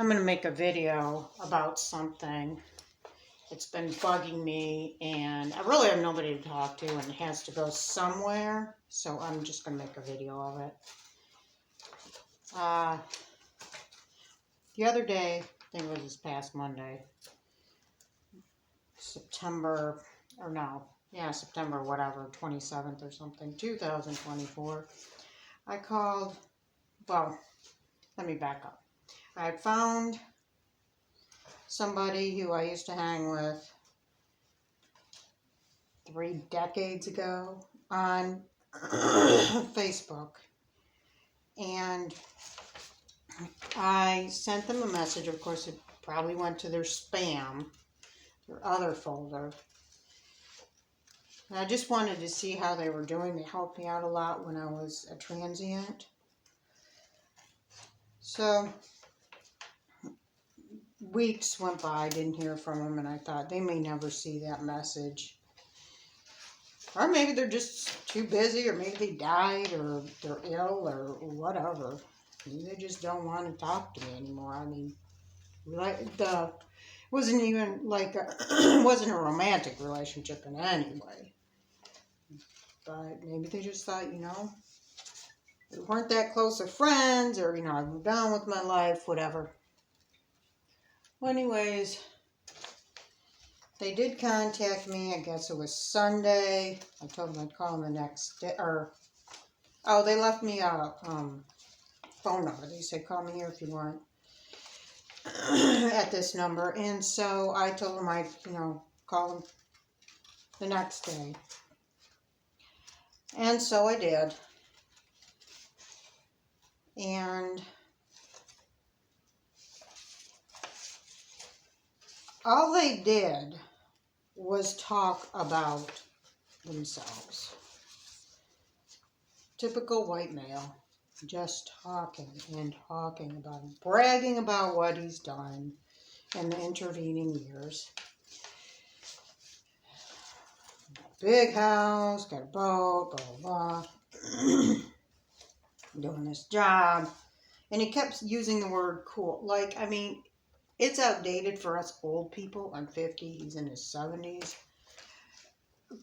I'm going to make a video about something. It's been bugging me, and I really have nobody to talk to, and it has to go somewhere, so I'm just going to make a video of it. The other day, I think it was this past Monday, September 27th or something, 2024, I called, well, let me back up. I had found somebody who I used to hang with 3 decades ago on Facebook, and I sent them a message. Of course, it probably went to their spam, their other folder. And I just wanted to see how they were doing. They helped me out a lot when I was a transient. So weeks went by, I didn't hear from them, and I thought they may never see that message. Or maybe they're just too busy, or maybe they died, or they're ill, or whatever. Maybe they just don't want to talk to me anymore. I mean, it wasn't even like it wasn't a romantic relationship in any way. But maybe they just thought, we weren't that close of friends, or, I moved on with my life, whatever. Well, anyways, they did contact me. I guess it was Sunday. I told them I'd call them the next day. They left me a phone number. They said, call me here if you want at this number. And so I told them I'd, call them the next day. And so I did. And all they did was talk about themselves. Typical white male, just talking and talking about him, bragging about what he's done in the intervening years. Big house, got a boat, blah, blah, blah. Doing this job. And he kept using the word cool. It's outdated for us old people. I'm 50, he's in his 70s.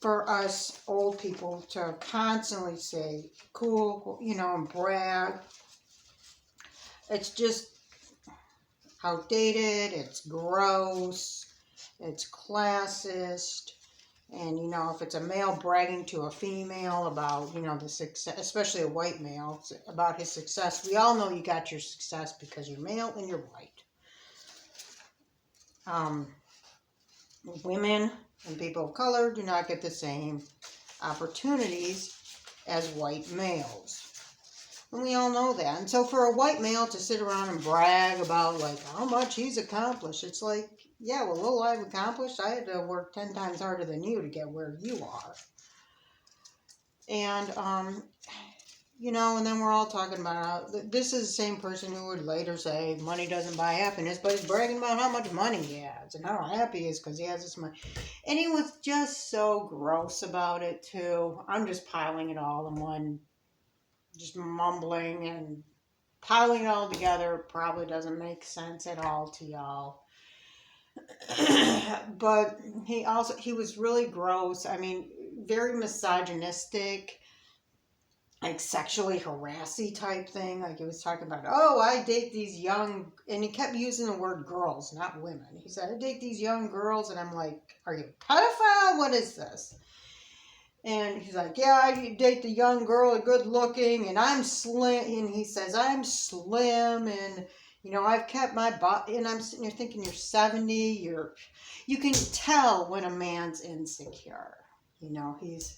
For us old people to constantly say cool, and brag. It's just outdated, it's gross, it's classist. And, if it's a male bragging to a female about, the success, especially a white male, about his success, we all know you got your success because you're male and you're white. Women and people of color do not get the same opportunities as white males. And we all know that. And so for a white male to sit around and brag about, how much he's accomplished, it's like, yeah, well, all I've accomplished, I had to work 10 times harder than you to get where you are. And, and then we're all talking about how this is the same person who would later say money doesn't buy happiness, but he's bragging about how much money he has and how happy he is because he has this money. And he was just so gross about it, too. I'm just piling it all in one, just mumbling and piling it all together. Probably doesn't make sense at all to y'all. But he was really gross. I mean, very misogynistic, like sexually harassy type thing. Like he was talking about, I date these young, and he kept using the word girls, not women. He said, I date these young girls, and I'm like, are you a pedophile? What is this? And he's like, yeah, I date the young girl, good looking, and I'm slim. And he says, I'm slim, and, I've kept my body. And I'm sitting here thinking, you're 70, you can tell when a man's insecure. He's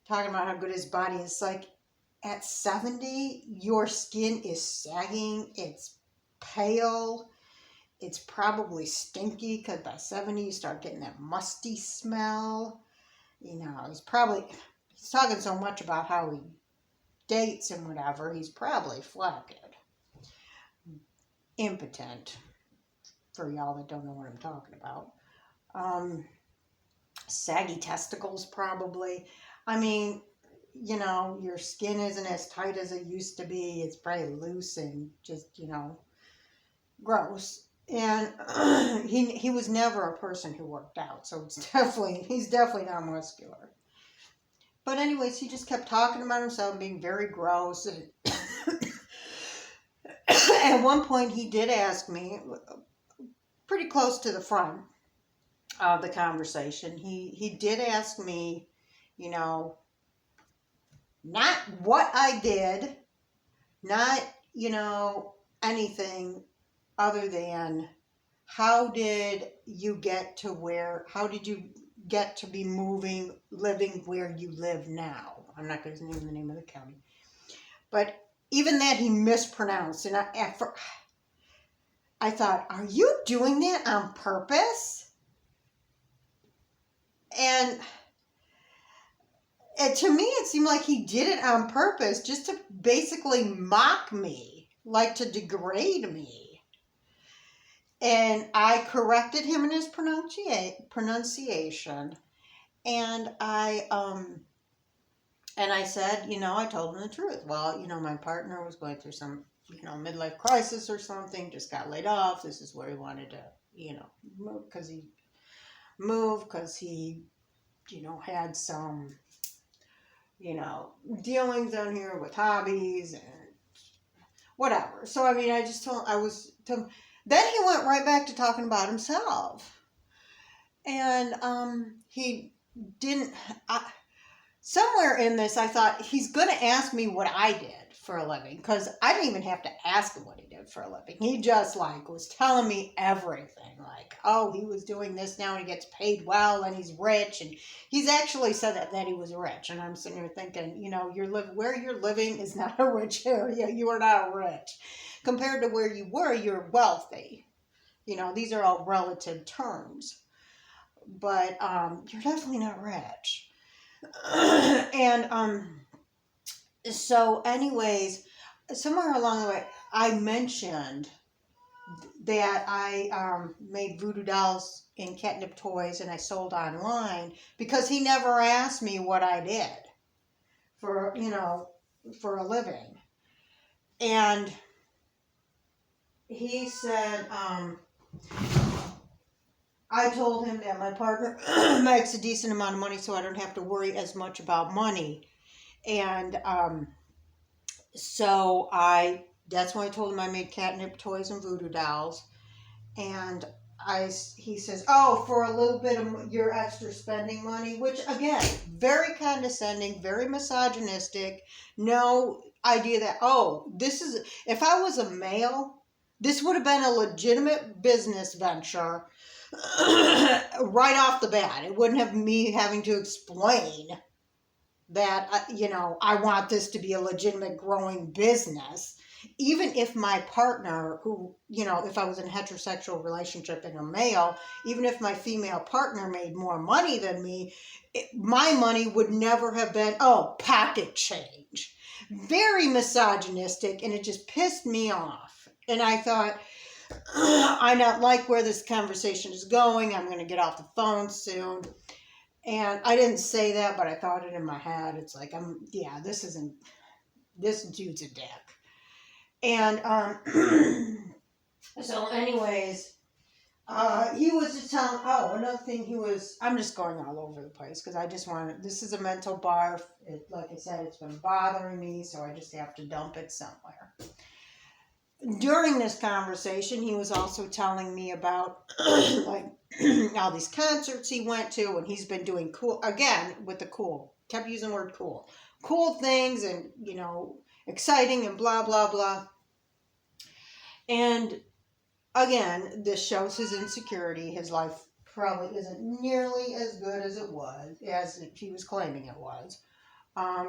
talking about how good his body is. Like, at 70, your skin is sagging, it's pale, it's probably stinky, because by 70, you start getting that musty smell. He's talking so much about how he dates and whatever, he's probably flaccid. Impotent, for y'all that don't know what I'm talking about. Saggy testicles, probably. I mean, your skin isn't as tight as it used to be. It's probably loose and just, gross. And he was never a person who worked out, so he's definitely not muscular. But anyways, he just kept talking about himself and being very gross. And at one point, he did ask me, pretty close to the front of the conversation, he did ask me, you know, not what I did, not, anything other than how did you get to how did you get to be living where you live now? I'm not going to name the name of the county. But even that he mispronounced. And I thought, are you doing that on purpose? And to me, it seemed like he did it on purpose just to basically mock me, like to degrade me. And I corrected him in his pronunciation. And I said, I told him the truth. Well, my partner was going through some, midlife crisis or something, just got laid off. This is where he wanted to, move because he had some, dealings down here with hobbies and whatever. So, I was told, then he went right back to talking about himself. And he didn't, somewhere in this, I thought, he's going to ask me what I did for a living, because I didn't even have to ask him what he did for a living. He just, was telling me everything, oh, he was doing this now and he gets paid well and he's rich, and he's actually said that he was rich, and I'm sitting here thinking, where you're living is not a rich area. You are not rich. Compared to where you were, you're wealthy. These are all relative terms. But you're definitely not rich. And so anyways, somewhere along the way, I mentioned that I made voodoo dolls and catnip toys and I sold online, because he never asked me what I did for a living. And he said, I told him that my partner makes a decent amount of money, so I don't have to worry as much about money. And so that's why I told him I made catnip toys and voodoo dolls. And he says, oh, for a little bit of your extra spending money, which again, very condescending, very misogynistic. No idea that, if I was a male, this would have been a legitimate business venture right off the bat. It wouldn't have me having to explain that, I want this to be a legitimate growing business. Even if my partner, who, if I was in a heterosexual relationship and a male, even if my female partner made more money than me, my money would never have been, pocket change. Very misogynistic, and it just pissed me off. And I thought, I don't like where this conversation is going. I'm going to get off the phone soon. And I didn't say that, but I thought it in my head. It's like, this dude's a dick. And so anyways, he was just telling, another thing I'm just going all over the place because I just this is a mental barf. Like I said, it's been bothering me, so I just have to dump it somewhere. During this conversation, he was also telling me about all these concerts he went to, and he's been doing kept using the word cool things, and, exciting and blah, blah, blah. And again, this shows his insecurity. His life probably isn't nearly as good as he was claiming it was.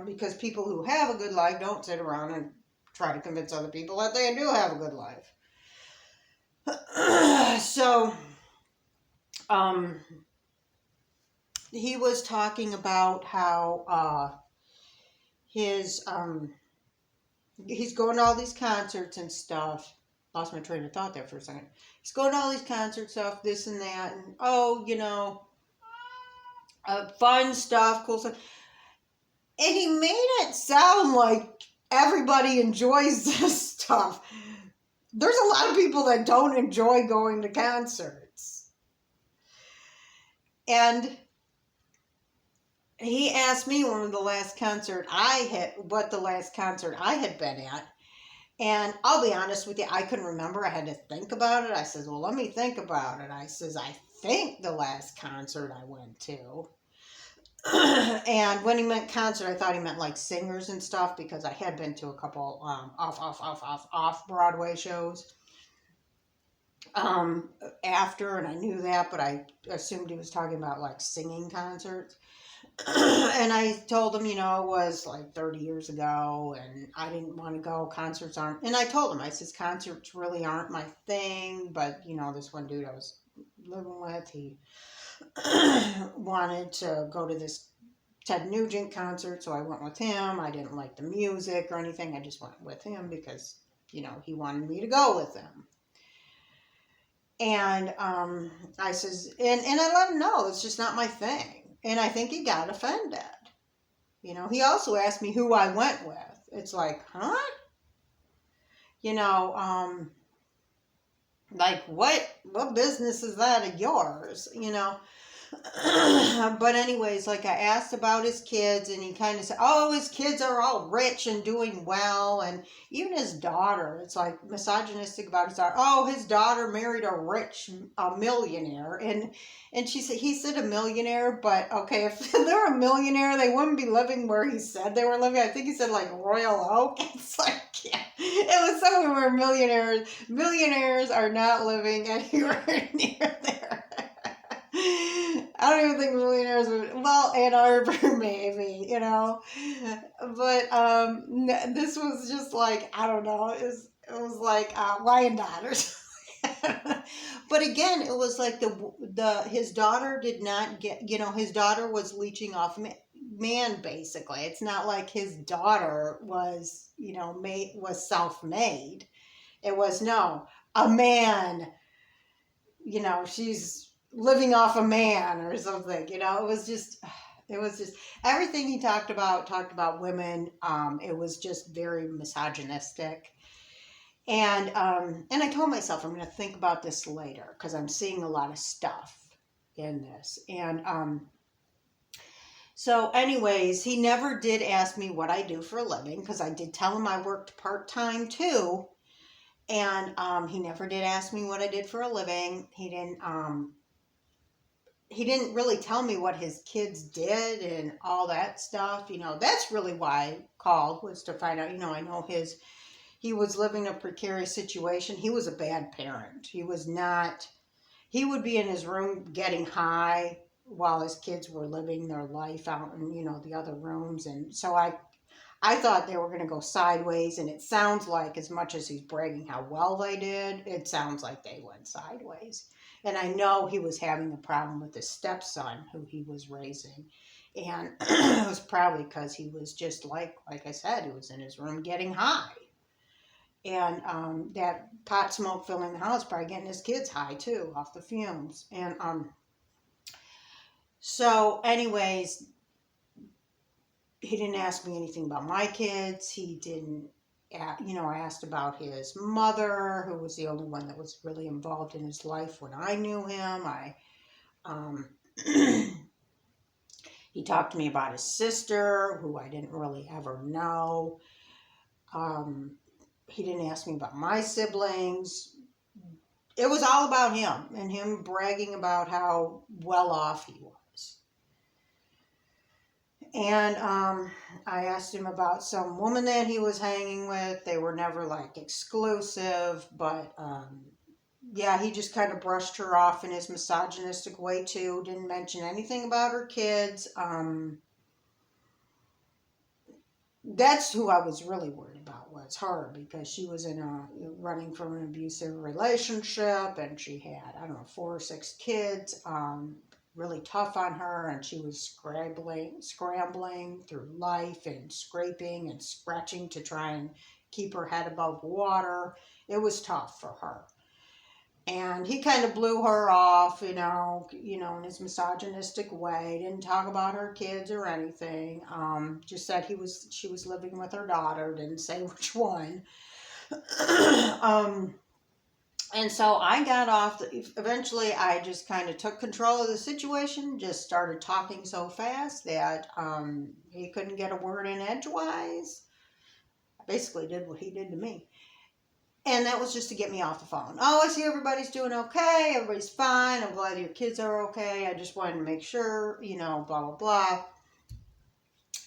Because people who have a good life don't sit around and try to convince other people that they do have a good life. So, he was talking about how he's going to all these concerts and stuff. Lost my train of thought there for a second. He's going to all these concert stuff, this and that, and fun stuff, cool stuff. And he made it sound like everybody enjoys this stuff. there's a lot of people that don't enjoy going to concerts. And he asked me what the last concert I had been at. And I'll be honest with you, I couldn't remember. I had to think about it. I says, well, let me think about it. I says, I think the last concert I went to. And when he meant concert, I thought he meant like singers and stuff, because I had been to a couple off Broadway shows after, and I knew that, but I assumed he was talking about like singing concerts. And I told him, it was like 30 years ago and I didn't want to go. Concerts aren't. And I told him, I says, concerts really aren't my thing. But, this one dude I was living with, he wanted to go to this Ted Nugent concert. So I went with him. I didn't like the music or anything. I just went with him because, he wanted me to go with him. And I says, and I let him know it's just not my thing. And I think he got offended. He also asked me who I went with. It's like, huh? Like what business is that of yours? But anyways, like, I asked about his kids, and he kind of said, oh, his kids are all rich and doing well. And even his daughter, it's like misogynistic about his daughter. Oh, his daughter married a millionaire. And he said a millionaire, but okay, if they're a millionaire, they wouldn't be living where he said they were living. I think he said like Royal Oak. It's like, yeah, it was somewhere where millionaires are not living anywhere near there. I don't even think millionaires would, well, Ann Arbor maybe, but this was just like, I don't know, it was like Wyandotte or something. But again, it was like his daughter did not get, his daughter was leeching off man, basically. It's not like his daughter was, was self-made. It was, no, a man, she's living off a man or something, it was just everything he talked about women. It was just very misogynistic. And I told myself I'm going to think about this later, because I'm seeing a lot of stuff in this. And so anyways, he never did ask me what I do for a living, because I did tell him I worked part-time too. And he never did ask me what I did for a living. He didn't really tell me what his kids did and all that stuff. That's really why I called, was to find out, I know he was living a precarious situation. He was a bad parent. He would be in his room getting high while his kids were living their life out in, the other rooms. And so I thought they were going to go sideways, and it sounds like, as much as he's bragging how well they did, it sounds like they went sideways. And I know he was having a problem with his stepson, who he was raising. And it was probably because he was just like I said, he was in his room getting high. And that pot smoke filling the house, probably getting his kids high too, off the fumes. And so anyways, he didn't ask me anything about my kids. He didn't, I asked about his mother, who was the only one that was really involved in his life when I knew him. He talked to me about his sister, who I didn't really ever know. He didn't ask me about my siblings. It was all about him, and him bragging about how well off he was. And I asked him about some woman that he was hanging with. They were never like exclusive, but yeah, he just kind of brushed her off in his misogynistic way too. Didn't mention anything about her kids. That's who I was really worried about, was her, because she was running from an abusive relationship, and she had, 4 or 6 kids. Really tough on her, and she was scrambling through life and scraping and scratching to try and keep her head above water. It was tough for her. And he kind of blew her off, in his misogynistic way. Didn't talk about her kids or anything. Just said she was living with her daughter. Didn't say which one. And so I got off. Eventually, I just kind of took control of the situation. Just started talking so fast that he couldn't get a word in edgewise. I basically did what he did to me. And that was just to get me off the phone. Oh, I see everybody's doing okay. Everybody's fine. I'm glad your kids are okay. I just wanted to make sure, blah, blah, blah.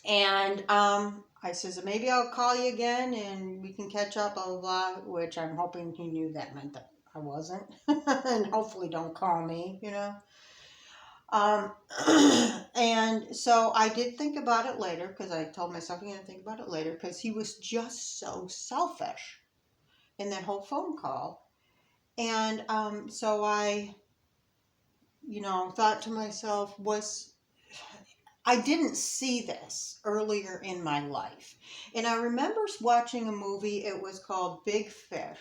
And I says, maybe I'll call you again and we can catch up, blah, blah, blah, which I'm hoping he knew that meant that I wasn't. And hopefully don't call me, And so I did think about it later, because I told myself I'm going to think about it later, because he was just so selfish in that whole phone call. And so I, thought to myself, I didn't see this earlier in my life. And I remember watching a movie, it was called Big Fish.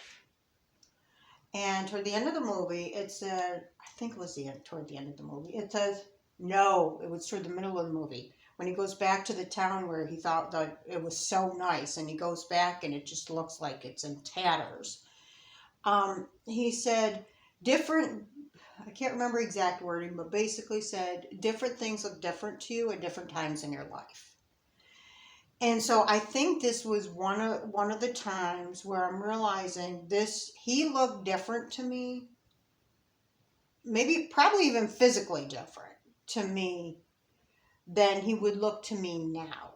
And toward the end of the movie, it said, I think it was toward the end of the movie, it says, no, it was toward the middle of the movie. When he goes back to the town where he thought that it was so nice, and he goes back and it just looks like it's in tatters. He said, I can't remember exact wording, but basically said, different things look different to you at different times in your life. And so I think this was one of the times where I'm realizing he looked different to me, probably even physically different to me than he would look to me now.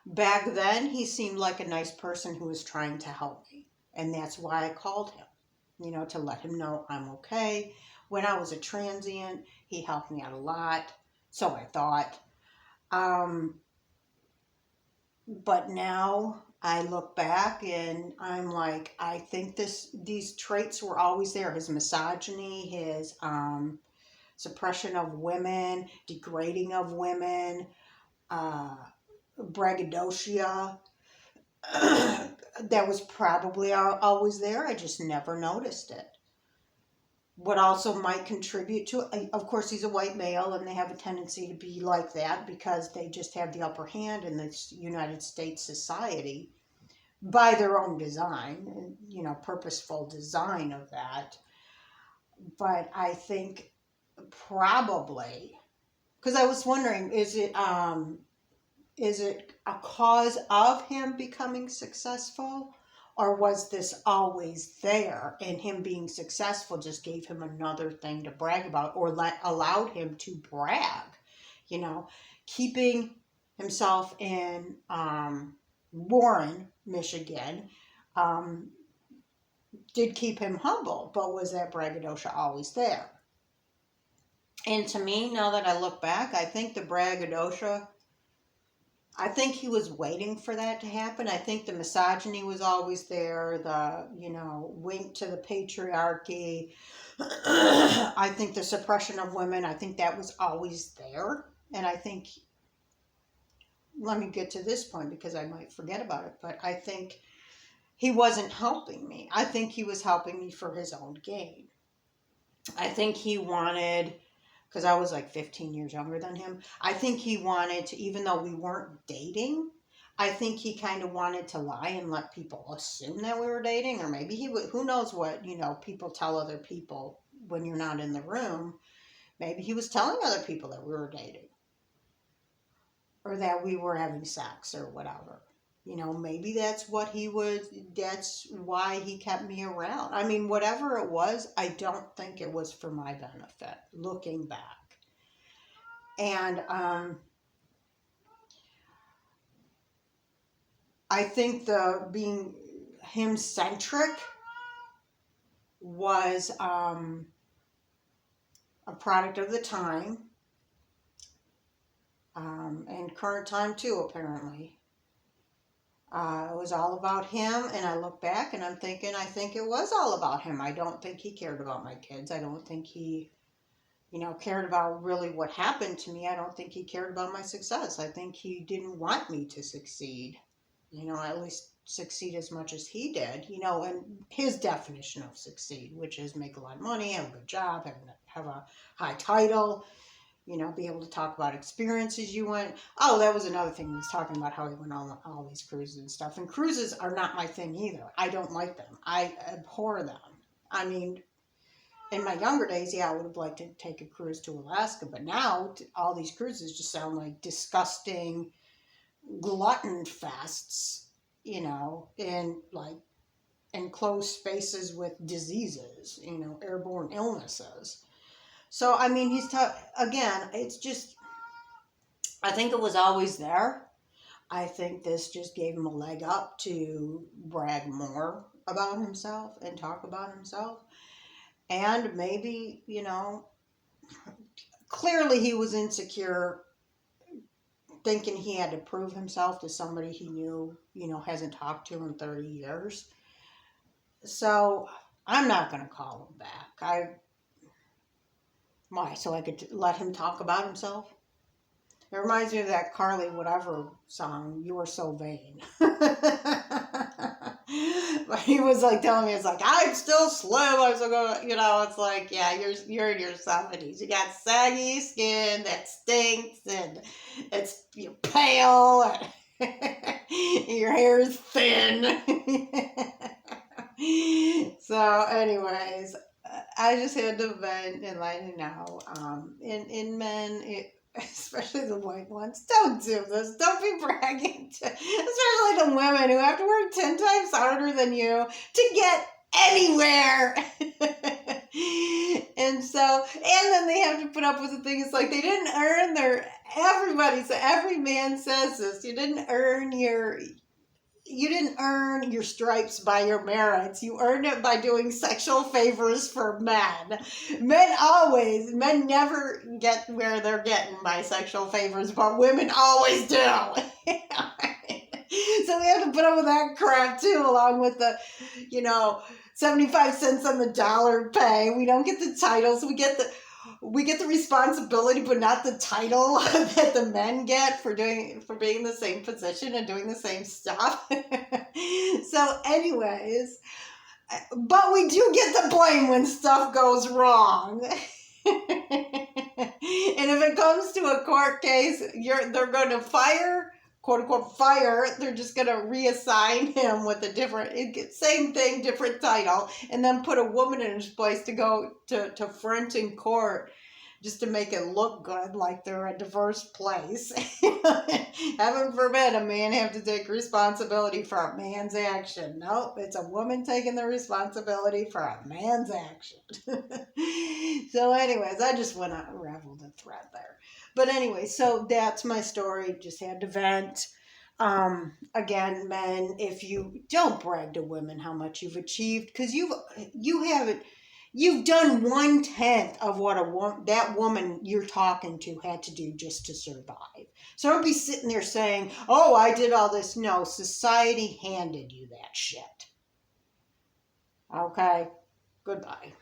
Back then, he seemed like a nice person who was trying to help me. And that's why I called him, to let him know I'm okay. When I was a transient, he helped me out a lot. So I thought. But now I look back and I'm like, I think these traits were always there. His misogyny, his suppression of women, degrading of women, braggadocio. That was probably always there. I just never noticed it. What also might contribute to it, of course, he's a white male, and they have a tendency to be like that because they just have the upper hand in this United States society by their own design, purposeful design of that. But I think probably, because I was wondering, is it a cause of him becoming successful? Or was this always there, and him being successful just gave him another thing to brag about, or allowed him to brag? Keeping himself in Warren, Michigan, did keep him humble, but was that braggadocio always there? And to me, now that I look back, I think the braggadocio, I think he was waiting for that to happen. I think the misogyny was always there, the, wink to the patriarchy. I think the suppression of women, I think that was always there. And I think, let me get to this point because I might forget about it, but I think he wasn't helping me. I think he was helping me for his own gain. I think he wanted, because I was like 15 years younger than him, I think he wanted to, even though we weren't dating, I think he kind of wanted to lie and let people assume that we were dating, or maybe he would, who knows what, people tell other people when you're not in the room. Maybe he was telling other people that we were dating, or that we were having sex, or whatever. Maybe that's why he kept me around. I mean, whatever it was, I don't think it was for my benefit, looking back. And I think the being him-centric was a product of the time, and current time too, apparently. It was all about him, and I look back and I'm thinking, I think it was all about him. I don't think he cared about my kids. I don't think he, cared about really what happened to me. I don't think he cared about my success. I think he didn't want me to succeed, at least succeed as much as he did, and his definition of succeed, which is make a lot of money, have a good job, have a high title, be able to talk about experiences you went. Oh, that was another thing. He was talking about how he went on all these cruises and stuff. And cruises are not my thing either. I don't like them. I abhor them. I mean, in my younger days, yeah, I would have liked to take a cruise to Alaska. But now, all these cruises just sound like disgusting glutton fests, in like enclosed spaces with diseases, airborne illnesses. So, I mean, again, it's just, I think it was always there. I think this just gave him a leg up to brag more about himself and talk about himself. And maybe, clearly he was insecure, thinking he had to prove himself to somebody he knew, hasn't talked to in 30 years. So I'm not going to call him back. Why? So I could let him talk about himself? It reminds me of that Carly whatever song, You Are So Vain. But he was like telling me, it's like, I'm still slim. I'm still going, it's like, yeah, you're in your 70s. You got saggy skin that stinks and you're pale and your hair is thin. So anyways, I just had to vent and let you know. In men, especially the white ones, don't do this. Don't be bragging to, especially the women who have to work 10 times harder than you to get anywhere. And then they have to put up with the thing. It's like they didn't earn every man says this. You didn't earn your stripes by your merits. You earned it by doing sexual favors for men. Men never get where they're getting by sexual favors, but women always do. So we have to put up with that crap too, along with the, 75 cents on the dollar pay. We don't get the titles. We get the responsibility, but not the title that the men get for being in the same position and doing the same stuff. So anyways, but we do get the blame when stuff goes wrong. And if it comes to a court case, they're going to quote unquote fire, they're just going to reassign him with a same thing, different title, and then put a woman in his place to go to front in court just to make it look good, like they're a diverse place. Heaven forbid a man have to take responsibility for a man's action. Nope, it's a woman taking the responsibility for a man's action. So anyways, I just went out and raveled the thread there. But anyway, so that's my story. Just had to vent. Again, men, if you don't brag to women how much you've achieved, because you've done 1/10 of what that woman you're talking to had to do just to survive. So don't be sitting there saying, "Oh, I did all this." No, society handed you that shit. Okay, goodbye.